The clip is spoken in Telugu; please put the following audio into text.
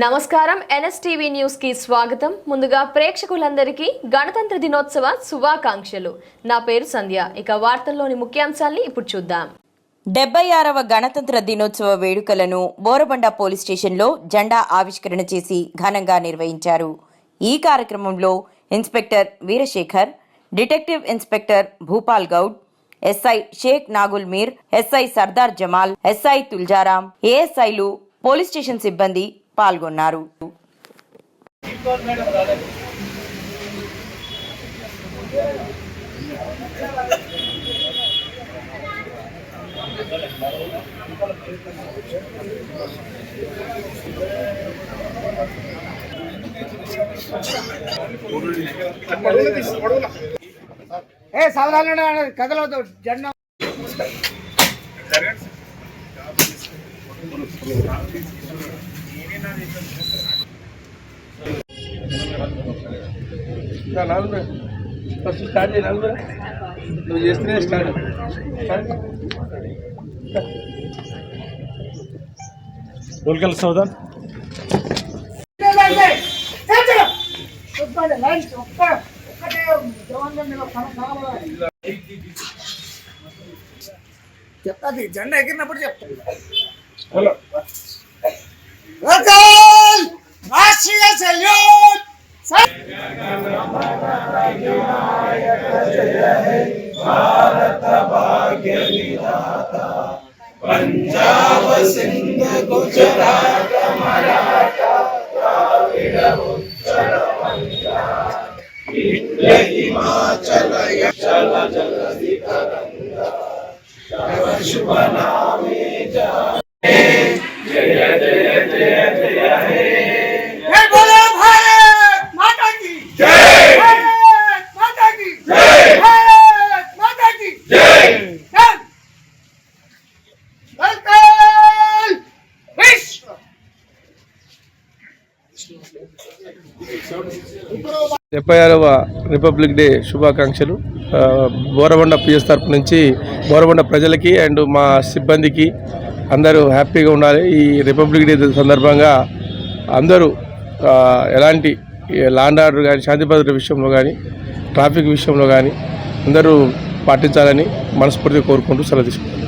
నమస్కారం ఎన్ఎస్టీవీ న్యూస్ కి స్వాగతం. ముందుగా ప్రేక్షకులందరికీ గణతంత్ర దినోత్సవ శుభాకాంక్షలు. నా పేరు సంధ్య. ఇక వార్తల్లోని ముఖ్యాంశాల్ని ఇప్పుడు చూద్దాం. 76వ గణతంత్ర దినోత్సవ వేడుకలను బోరబండ పోలీస్ స్టేషన్లో జెండా ఆవిష్కరణ చేసి ఘనంగా నిర్వహించారు. ఈ కార్యక్రమంలో inspector Veerasekhar, detective inspector Bhupal Goud, SI Sheikh Nagul Mir, SI Sardar Jamal, SI Tuljaram, ఏఎస్ఐలు, పోలీస్ స్టేషన్ సిబ్బంది పాల్గొన్నారు. కథలో జెండా ఫస్ట్ స్టార్ట్ చేయాలి. నువ్వు చేస్తేనే స్టార్ట్. बोलकर सौदान చెప్తాది జెండా ఎగిరినప్పుడు చెప్తాను. రాష్ట్రీయ సెల్యూట్. పంజాబ్ సింధ్ గుజరాత్ మరాఠా ద్రావిడ ఉత్తర పంజాబ్ వింధ్య హిమాచల యక్షల జలధి తరంగ తవ శుభ నామే జయ జయ జయ జయ జయ హే. बोलो भारत माता की जय, भारत माता की जय, भारत माता की जय. विश्व 76వ రిపబ్లిక్ డే శుభాకాంక్షలు. బోరబండ పిఎస్ తరపు నుంచి బోరబండ ప్రజలకి అండ్ మా సిబ్బందికి అందరూ హ్యాపీగా ఉండాలి. ఈ రిపబ్లిక్ డే సందర్భంగా అందరూ ఎలాంటి లాండ్ ఆర్డర్ కానీ, శాంతి భద్రత విషయంలో కానీ, ట్రాఫిక్ విషయంలో కానీ అందరూ పాటించాలని మనస్ఫూర్తిగా కోరుకుంటూ సెలవు తీసుకుంటారు.